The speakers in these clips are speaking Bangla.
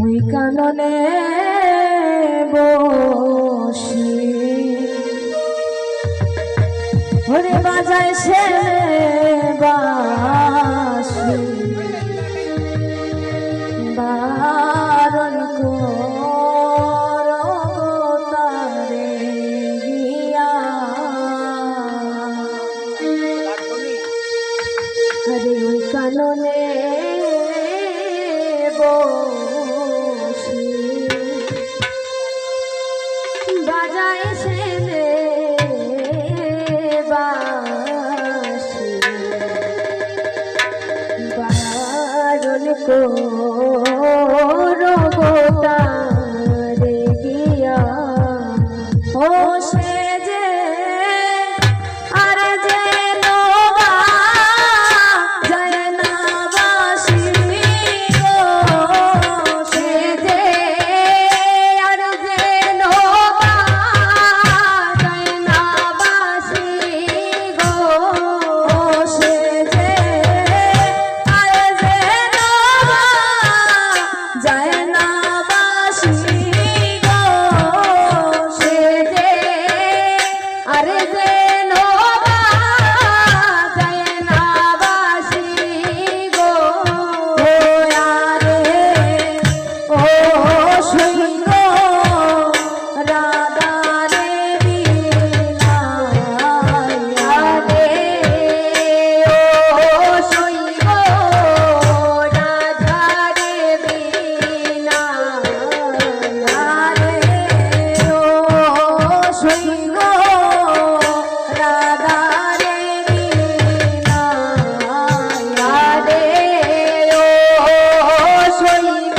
ওই কাননে বসে ওরে বাজায় সে বাঁশি বারণ করো তারে গিয়া আরে ওই কাননে বসে বাজায় সে বাঁশি বারণ করো তারে গিয়া ও সে যে আরে যে নোবা যায় না বাঁশি গো সে যে আর যে নোবা যায় না বাঁশি গো সে যে আর যে নোবা যায় না বাঁশি গো সে যে আরে যে নোবা যায় না বাঁশি গো আরে ও সৈন্য রাধা রে বিনা আরে ও সৈন্য রাধা রে বিনা আরে ও সৈন্য রাধা রে বিনা আরে ও সৈন্য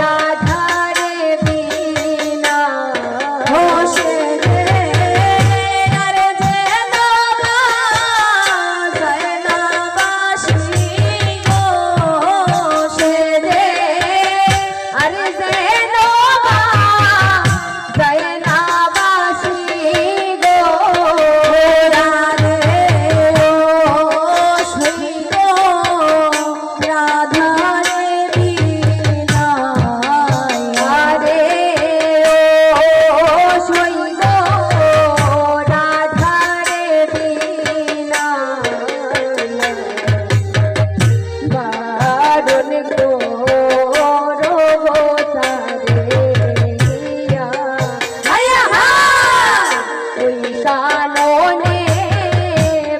রাধা রে বিনা ও সে যে আরে যে নোবা যায় না বাঁশি গো সে যে আরে যে নোবা যায় না বাঁশি গো রাধে ও সৈন্য রাধা রে বিনা আরে ও সৈন্য রাধা রে বিনা বারণ করো তারে গিয়া আয়া হা ওই কাননে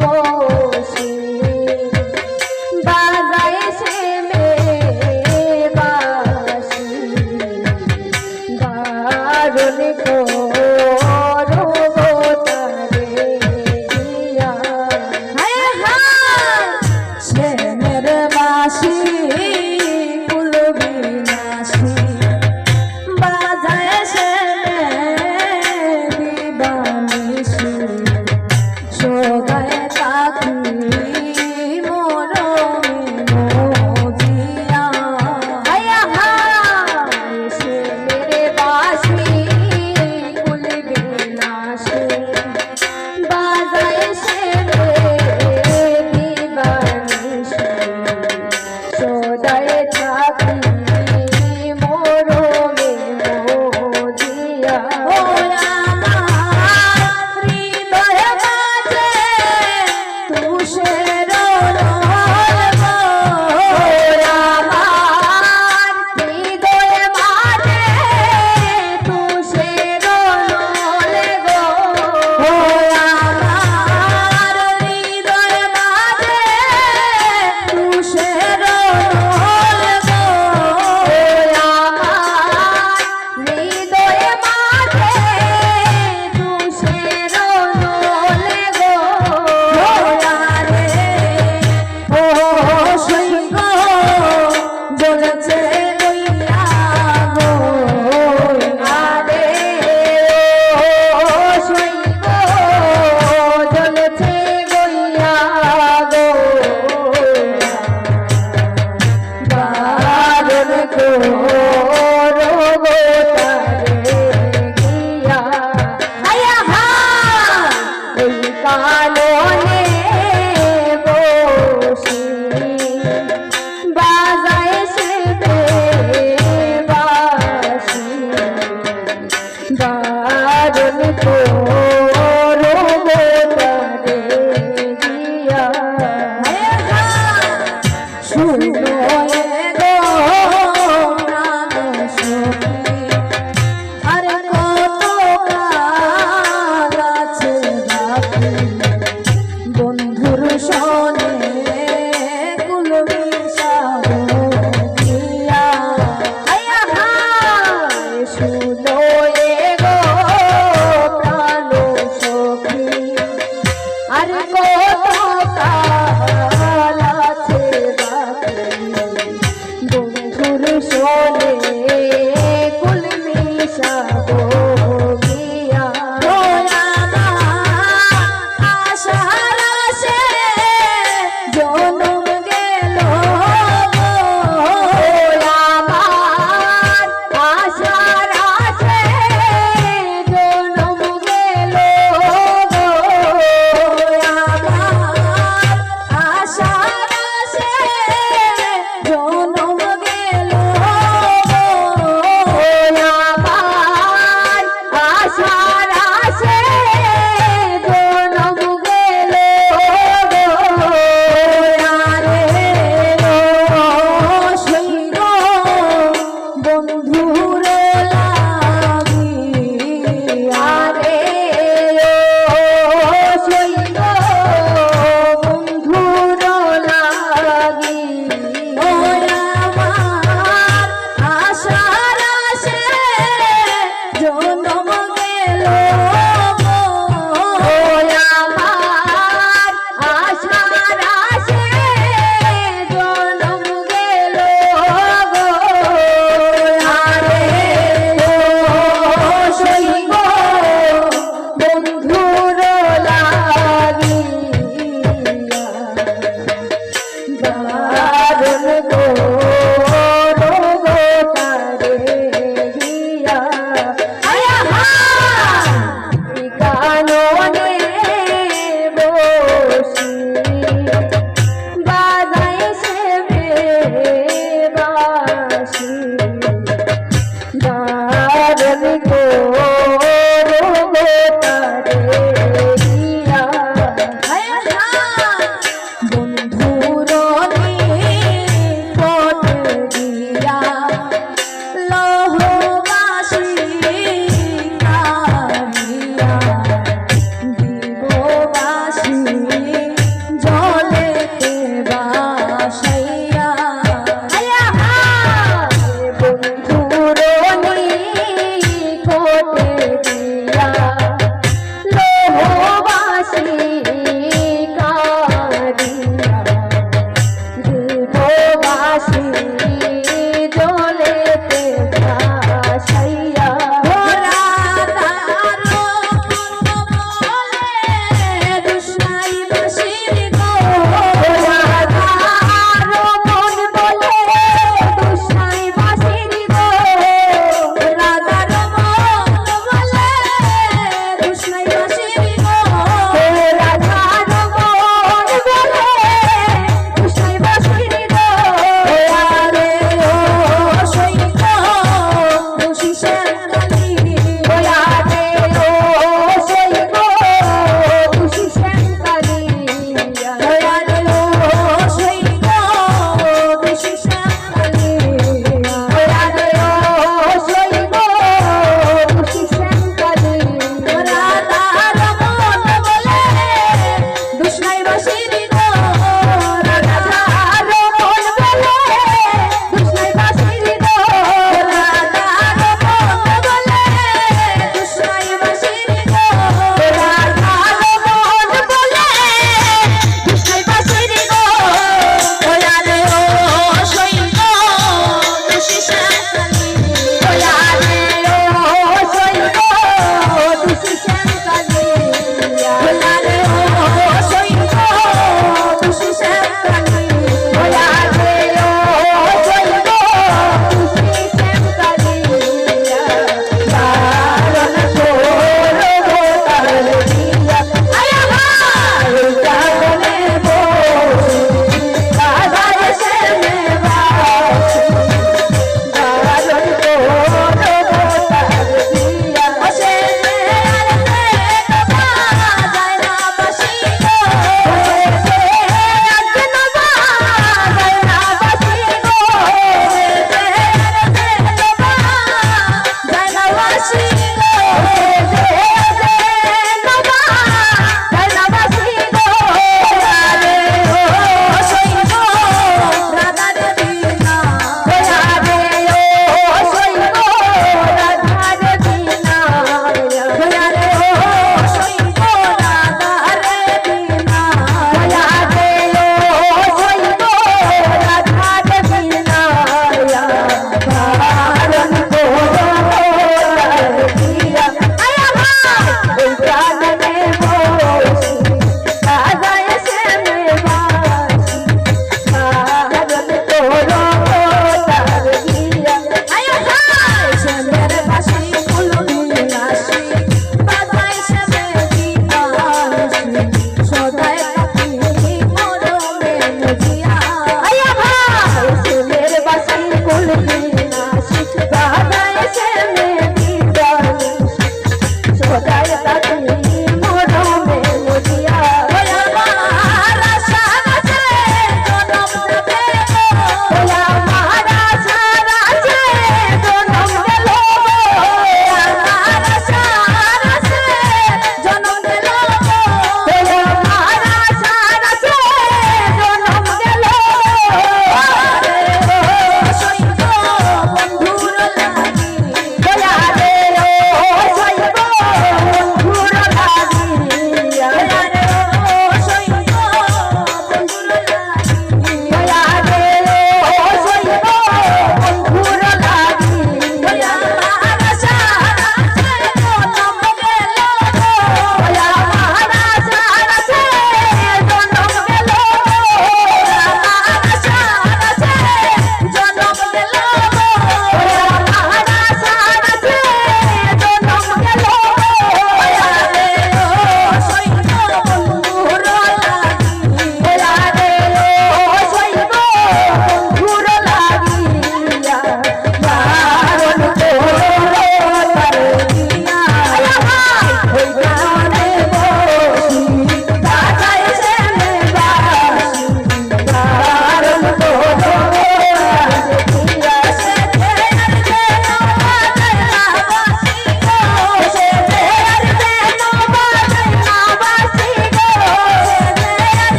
বসে বাজায় সে বাঁশি বারণ করো তারে গিয়া আয়া হা সে মেরে বাঁশি কুলবিনাশী বাজায় সে দিবানিশি সোগায় তাকি মরমে মজিয়া আয়া হা সে মেরে বাঁশি কুলবিনাশী বাজায় সে দিবানিশি সদায় থাকি মরমে মজিয়া ও আমার হৃদয় মাঝে তুষের রোল গো আমার হৃদয় মাঝে তুষের রোল গো আমার হৃদয় মাঝে তুষের রোল গো আমার হৃদয় মাঝে তুষের রোল গো আরে ও সৈন্য জ্বলছে লইয়া গো আরে ও সৈন্য জ্বলছে লইয়া গো বারণ করো তারে গিয়া আয়া হা ওই কাননে পুরুষ হলে কুল মিশাবো